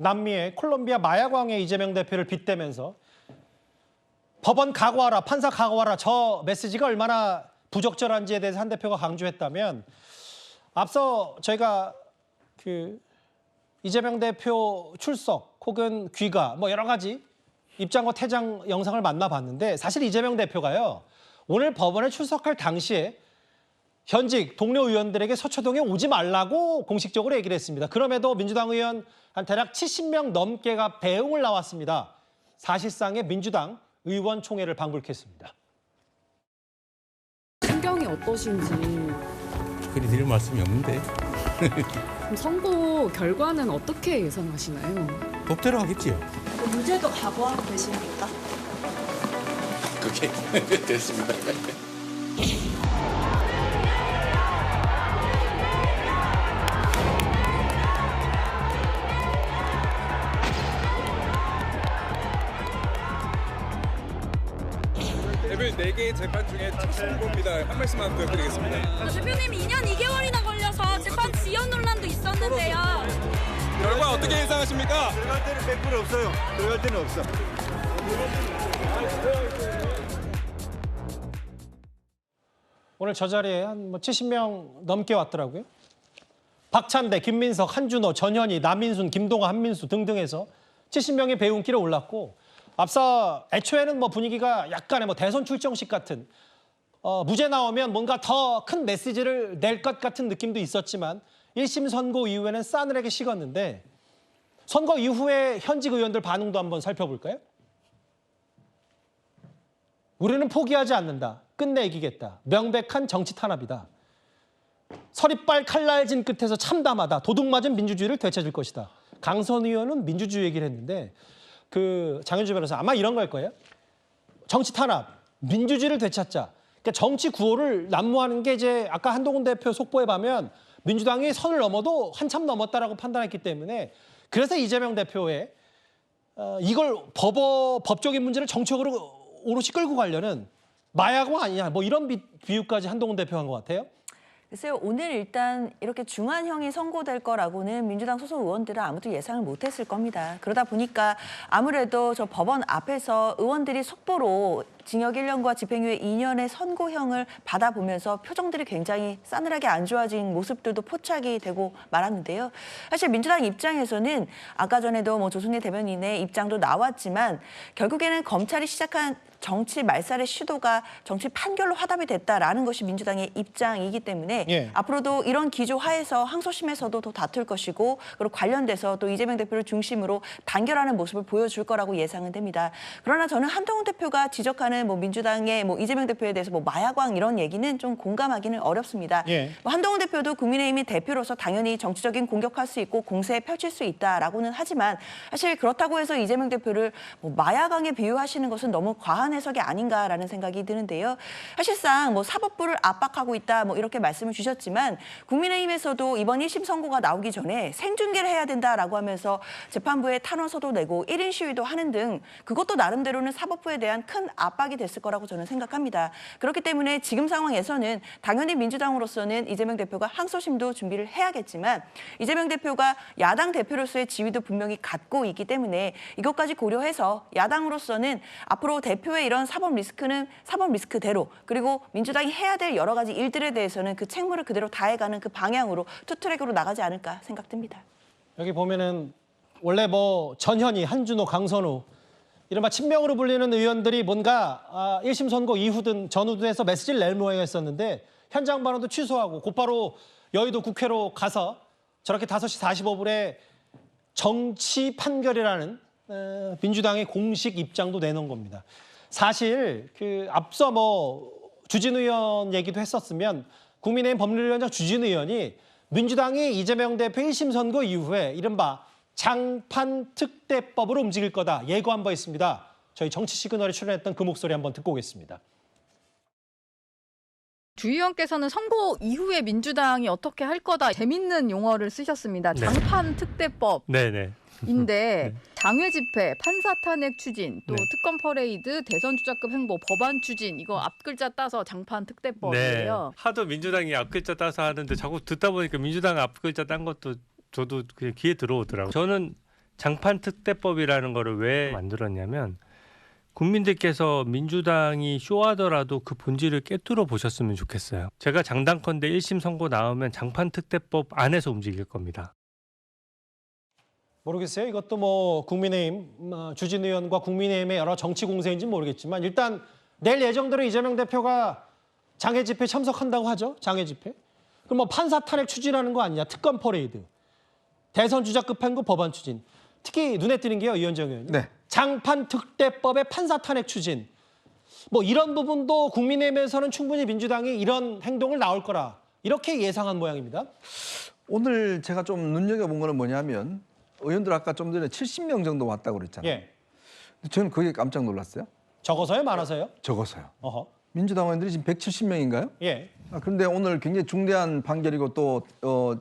남미의 콜롬비아 마야광의 이재명 대표를 빗대면서 법원 각오하라, 판사 각오하라, 저 메시지가 얼마나 부적절한지에 대해서 한 대표가 강조했다면, 앞서 저희가 이재명 대표 출석 혹은 귀가 뭐 여러 가지 입장과 퇴장 영상을 만나봤는데, 사실 이재명 대표가요, 오늘 법원에 출석할 당시에 현직 동료 의원들에게 서초동에 오지 말라고 공식적으로 얘기를 했습니다. 그럼에도 민주당 의원 한 대략 70명 넘게가 배웅을 나왔습니다. 사실상의 민주당 의원총회를 방불케했습니다. 심경이 어떠신지. 그리 드릴 말씀이 없는데. 그럼 선고 결과는 어떻게 예상하시나요? 법대로 하겠지요. 무죄도 각오하고 계십니까? 그게 됐습니다. 대표님 4개의 재판 중에 첫 선고입니다. 한 말씀만 부탁드리겠습니다. 대표님 2년 2개월이나 걸려서 재판 지연 논란도 있었는데요. 결과 어떻게 예상하십니까? 들어갈 때는 100% 없어요. 들어갈 때는 없어. 오늘 저 자리에 한 70명 넘게 왔더라고요. 박찬대, 김민석, 한준호, 전현희, 남인순, 김동아, 한민수 등등해서 70명의 배웅길에 올랐고, 앞서 애초에는 분위기가 약간의 대선 출정식 같은, 무죄 나오면 뭔가 더 큰 메시지를 낼 것 같은 느낌도 있었지만 1심 선고 이후에는 싸늘하게 식었는데, 선거 이후에 현직 의원들 반응도 한번 살펴볼까요? 우리는 포기하지 않는다. 끝내 이기겠다. 명백한 정치 탄압이다. 서리빨 칼날진 끝에서 참담하다. 도둑 맞은 민주주의를 되찾을 것이다. 강선 의원은 민주주의 얘기를 했는데, 장현주 변호사 아마 이런 걸 거예요. 정치 탄압, 민주주의를 되찾자. 그러니까 정치 구호를 난무하는 게 이제 아까 한동훈 대표 속보에 보면 민주당이 선을 넘어도 한참 넘었다라고 판단했기 때문에, 그래서 이재명 대표의 이걸 법적인 문제를 정치적으로 오롯이 끌고 가려는 마약왕 아니냐, 이런 비유까지 한동훈 대표가 한 것 같아요. 글쎄요, 오늘 일단 이렇게 중한형이 선고될 거라고는 민주당 소속 의원들은 아무도 예상을 못했을 겁니다. 그러다 보니까 아무래도 저 법원 앞에서 의원들이 속보로 징역 1년과 집행유예 2년의 선고형을 받아보면서 표정들이 굉장히 싸늘하게 안 좋아진 모습들도 포착이 되고 말았는데요. 사실 민주당 입장에서는 아까 전에도 조순희 대변인의 입장도 나왔지만, 결국에는 검찰이 시작한 정치 말살의 시도가 정치 판결로 화답이 됐다라는 것이 민주당의 입장이기 때문에 앞으로도 이런 기조 하에서 항소심에서도 더 다툴 것이고, 그리고 관련돼서 또 이재명 대표를 중심으로 단결하는 모습을 보여줄 거라고 예상은 됩니다. 그러나 저는 한동훈 대표가 지적하는 민주당의 이재명 대표에 대해서 마약왕 이런 얘기는 좀 공감하기는 어렵습니다. 한동훈 대표도 국민의힘이 대표로서 당연히 정치적인 공격할 수 있고 공세 펼칠 수 있다라고는 하지만, 사실 그렇다고 해서 이재명 대표를 마약왕에 비유하시는 것은 너무 과한 해석이 아닌가라는 생각이 드는데요. 사실상 사법부를 압박하고 있다 이렇게 말씀을 주셨지만, 국민의힘에서도 이번 1심 선고가 나오기 전에 생중계를 해야 된다라고 하면서 재판부에 탄원서도 내고 1인 시위도 하는 등, 그것도 나름대로는 사법부에 대한 큰 압박이 됐을 거라고 저는 생각합니다. 그렇기 때문에 지금 상황에서는 당연히 민주당으로서는 이재명 대표가 항소심도 준비를 해야겠지만, 이재명 대표가 야당 대표로서의 지위도 분명히 갖고 있기 때문에 이것까지 고려해서 야당으로서는 앞으로 대표의 이런 사법 리스크는 사법 리스크대로, 그리고 민주당이 해야 될 여러 가지 일들에 대해서는 그 책무를 그대로 다해가는 그 방향으로 투트랙으로 나가지 않을까 생각됩니다. 여기 보면은 원래 전현희, 한준호, 강선우 이른바 친명으로 불리는 의원들이 뭔가 1심 선고 이후든 전후든 해서 메시지를 낼 모양이었었는데, 현장 발언도 취소하고 곧바로 여의도 국회로 가서 저렇게 5시 45분에 정치 판결이라는 민주당의 공식 입장도 내놓은 겁니다. 사실 앞서 주진우 의원 얘기도 했었으면, 국민의힘 법률위원장 주진우 의원이 민주당이 이재명 대표 1심 선고 이후에 이른바 장판 특대법으로 움직일 거다 예고한 바 있습니다. 저희 정치 시그널에 출연했던 그 목소리 한번 듣고 오겠습니다. 주 의원께서는 선고 이후에 민주당이 어떻게 할 거다, 재밌는 용어를 쓰셨습니다. 장판 특대법. 네네. 인데 당회 집회, 판사 탄핵 추진, 또 특검 퍼레이드, 대선 주자급 행보, 법안 추진, 이거 앞글자 따서 장판 특대법이에요. 하도 민주당이 앞글자 따서 하는데 자꾸 듣다 보니까 민주당 앞글자 딴 것도 저도 그냥 귀에 들어오더라고요. 저는 장판 특대법이라는 거를 왜 만들었냐면 국민들께서 민주당이 쇼하더라도 그 본질을 꿰뚫어 보셨으면 좋겠어요. 제가 장단컨대 1심 선고 나오면 장판 특대법 안에서 움직일 겁니다. 모르겠어요. 이것도 뭐 국민의힘 주진 의원과 국민의힘의 여러 정치 공세인지 모르겠지만 일단 내일 예정대로 이재명 대표가 장애 집회 참석한다고 하죠. 장애 집회. 그럼 뭐 판사 탄핵 추진하는 거 아니냐. 특검 퍼레이드. 대선 주자급 행구 법안 추진. 특히 눈에 띄는 게요. 이현정 의원님. 네. 장판 특대법의 판사 탄핵 추진. 뭐 이런 부분도 국민의힘에서는 충분히 민주당이 이런 행동을 나올 거라 이렇게 예상한 모양입니다. 오늘 제가 좀 눈여겨본 거는 뭐냐면 의원들 아까 좀 전에 70명 정도 왔다고 그랬잖아요. 예. 근데 저는 그게 깜짝 놀랐어요. 적어서요? 많아서요? 적어서요. 어허. 민주당 의원들이 지금 170명인가요? 예. 그런데 오늘 굉장히 중대한 판결이고 또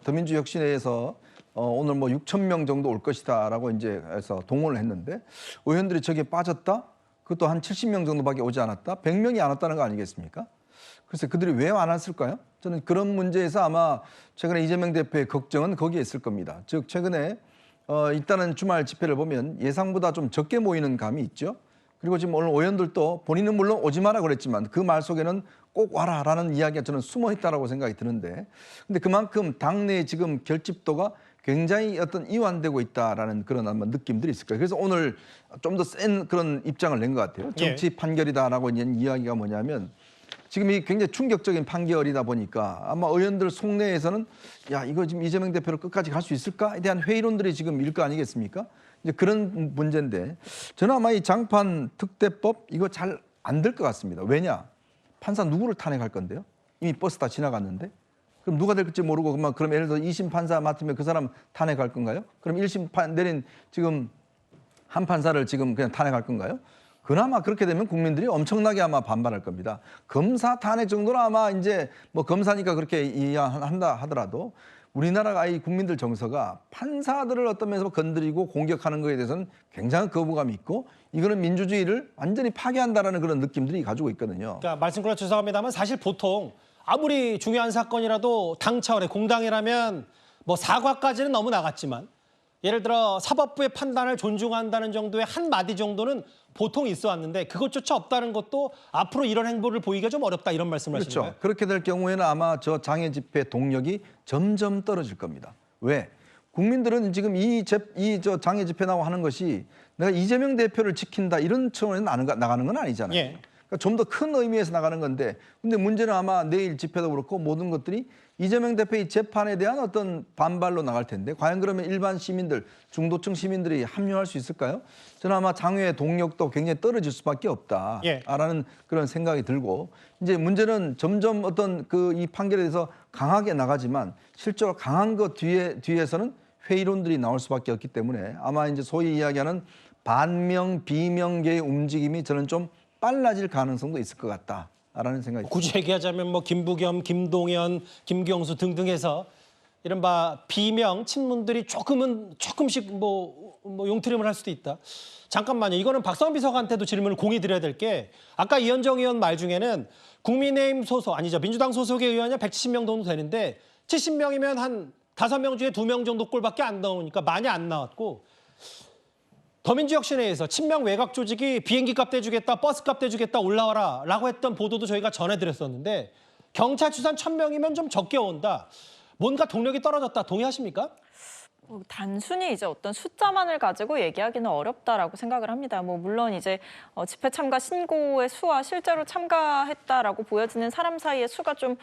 더민주혁신회에서 오늘 뭐 6천 명 정도 올 것이다라고 이제 해서 동원을 했는데 의원들이 저기에 빠졌다? 그것도 한 70명 정도밖에 오지 않았다? 100명이 안 왔다는 거 아니겠습니까? 글쎄 그들이 왜 안 왔을까요? 저는 그런 문제에서 아마 최근에 이재명 대표의 걱정은 거기에 있을 겁니다. 즉 최근에 일단은 주말 집회를 보면 예상보다 좀 적게 모이는 감이 있죠. 그리고 지금 오늘 의원들도 본인은 물론 오지 마라 그랬지만 그 말 속에는 꼭 와라라는 이야기가 저는 숨어 있다라고 생각이 드는데 근데 그만큼 당내 지금 결집도가 굉장히 어떤 이완되고 있다라는 그런 아마 느낌들이 있을 거예요. 그래서 오늘 좀 더 센 그런 입장을 낸 것 같아요. 정치 판결이다라고 있는 이야기가 뭐냐면 지금 이 굉장히 충격적인 판결이다 보니까 아마 의원들 속내에서는 야 이거 지금 이재명 대표를 끝까지 갈 수 있을까에 대한 회의론들이 지금 일 거 아니겠습니까? 이제 그런 문제인데 저는 아마 이 장판 특대법 이거 잘 안 될 것 같습니다. 왜냐? 판사 누구를 탄핵할 건데요? 이미 버스 다 지나갔는데 그럼 누가 될지 모르고 그럼 예를 들어 2심 판사 맡으면 그 사람 탄핵할 건가요? 그럼 1심 내린 지금 한 판사를 지금 그냥 탄핵할 건가요? 그나마 그렇게 되면 국민들이 엄청나게 아마 반발할 겁니다. 검사 탄핵 정도는 아마 이제 뭐 검사니까 그렇게 이해한다 하더라도 우리나라가 이 국민들 정서가 판사들을 어떤 면에서 건드리고 공격하는 것에 대해서는 굉장한 거부감이 있고 이거는 민주주의를 완전히 파괴한다라는 그런 느낌들이 가지고 있거든요. 그러니까 말씀드려 죄송합니다만 사실 보통 아무리 중요한 사건이라도 당 차원의 공당이라면 뭐 사과까지는 너무 나갔지만 예를 들어 사법부의 판단을 존중한다는 정도의 한 마디 정도는 보통 있어 왔는데 그것조차 없다는 것도 앞으로 이런 행보를 보이기가 좀 어렵다 이런 말씀을 하시는 거예요? 그렇죠. 그렇게 될 경우에는 아마 저 장애 집회 동력이 점점 떨어질 겁니다. 왜? 국민들은 지금 저 장애 집회 나고 하는 것이 내가 이재명 대표를 지킨다 이런 차원에서 나가는 건 아니잖아요. 예. 그러니까 좀 더 큰 의미에서 나가는 건데 근데 문제는 아마 내일 집회도 그렇고 모든 것들이 이재명 대표의 재판에 대한 어떤 반발로 나갈 텐데 과연 그러면 일반 시민들, 중도층 시민들이 합류할 수 있을까요? 저는 아마 장외의 동력도 굉장히 떨어질 수밖에 없다라는 그런 생각이 들고 이제 문제는 점점 어떤 이 판결에 대해서 강하게 나가지만 실제로 강한 것 뒤에서는 회의론들이 나올 수밖에 없기 때문에 아마 이제 소위 이야기하는 반명 비명계의 움직임이 저는 좀 빨라질 가능성도 있을 것 같다라는 생각이 굳이 얘기하자면 뭐 김부겸, 김동연, 김경수 등등 해서 이른바 비명 친문들이 조금씩 뭐 용트림을 할 수도 있다. 잠깐만요. 이거는 박성원 비서관한테도 질문을 공히 드려야 될 게 아까 이현정 의원 말 중에는 국민의힘 소속 아니죠. 민주당 소속의 의원이 170명 정도 되는데 70명이면 한 5명 중에 2명 정도 꼴밖에 안 나오니까 많이 안 나왔고 더민주혁신회에서 친명 외곽 조직이 비행기 값 떼주겠다, 버스 값 떼주겠다 올라와라 라고 했던 보도도 저희가 전해드렸었는데 경찰 추산 1000명이면 좀 적게 온다. 뭔가 동력이 떨어졌다. 동의하십니까? 단순히 이제 어떤 숫자만을 가지고 얘기하기는 어렵다라고 생각을 합니다. 뭐 물론 이제 집회 참가 신고의 수와 실제로 참가했다라고 보여지는 사람 사이의 수가 좀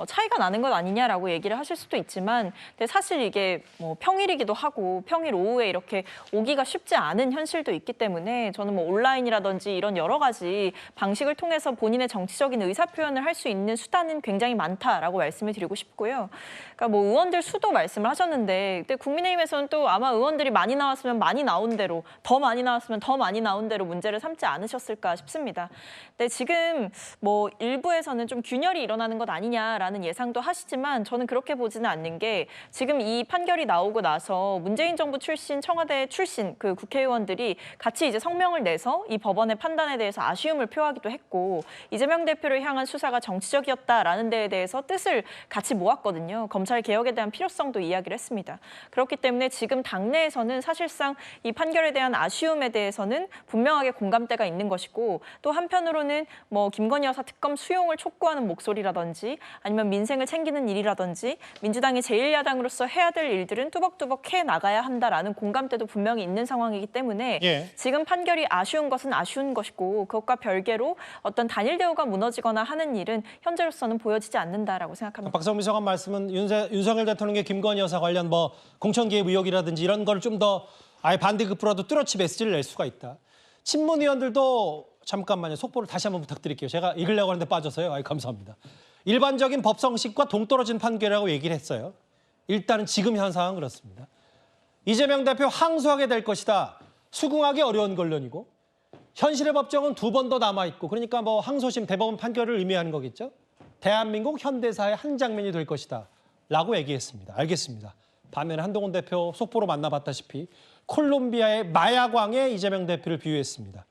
차이가 나는 것 아니냐라고 얘기를 하실 수도 있지만 근데 사실 이게 뭐 평일이기도 하고 평일 오후에 이렇게 오기가 쉽지 않은 현실도 있기 때문에 저는 뭐 온라인이라든지 이런 여러 가지 방식을 통해서 본인의 정치적인 의사 표현을 할 수 있는 수단은 굉장히 많다라고 말씀을 드리고 싶고요. 그러니까 뭐 의원들 수도 말씀을 하셨는데 근데 국민의힘에서는 또 아마 의원들이 많이 나왔으면 많이 나온 대로 더 많이 나왔으면 더 많이 나온 대로 문제를 삼지 않으셨을까 싶습니다. 근데 지금 뭐 일부에서는 좀 균열이 일어나는 것 아니냐라는 예상도 하시지만 저는 그렇게 보지는 않는 게 지금 이 판결이 나오고 나서 문재인 정부 출신 청와대 출신 그 국회의원들이 같이 이제 성명을 내서 이 법원의 판단에 대해서 아쉬움을 표하기도 했고 이재명 대표를 향한 수사가 정치적이었다라는 데에 대해서 뜻을 같이 모았거든요. 검찰 개혁에 대한 필요성도 이야기를 했습니다. 그렇기 때문에 때문에 지금 당내에서는 사실상 이 판결에 대한 아쉬움에 대해서는 분명하게 공감대가 있는 것이고 또 한편으로는 뭐 김건희 여사 특검 수용을 촉구하는 목소리라든지 아니면 민생을 챙기는 일이라든지 민주당이 제1야당으로서 해야 될 일들은 뚜벅뚜벅 해 나가야 한다라는 공감대도 분명히 있는 상황이기 때문에 예. 지금 판결이 아쉬운 것은 아쉬운 것이고 그것과 별개로 어떤 단일 대우가 무너지거나 하는 일은 현재로서는 보여지지 않는다라고 생각합니다. 박성미 장관 말씀은 윤석열 대통령의 김건희 여사 관련 뭐 공천 개입 의혹이라든지 이런 걸 좀 더 아예 반대급부라도 뚜렷이 메시지를 낼 수가 있다. 친문 의원들도 잠깐만요. 속보를 다시 한번 부탁드릴게요. 제가 읽으려고 하는데 빠져서요. 아이, 감사합니다. 일반적인 법성식과 동떨어진 판결이라고 얘기를 했어요. 일단은 지금 현 상황은 그렇습니다. 이재명 대표 항소하게 될 것이다. 수긍하기 어려운 권론이고 현실의 법정은 2번 더 남아있고 그러니까 뭐 항소심 대법원 판결을 의미하는 거겠죠. 대한민국 현대사의 한 장면이 될 것이다. 라고 얘기했습니다. 알겠습니다. 반면에 한동훈 대표 속보로 만나봤다시피 콜롬비아의 마약왕에 이재명 대표를 비유했습니다.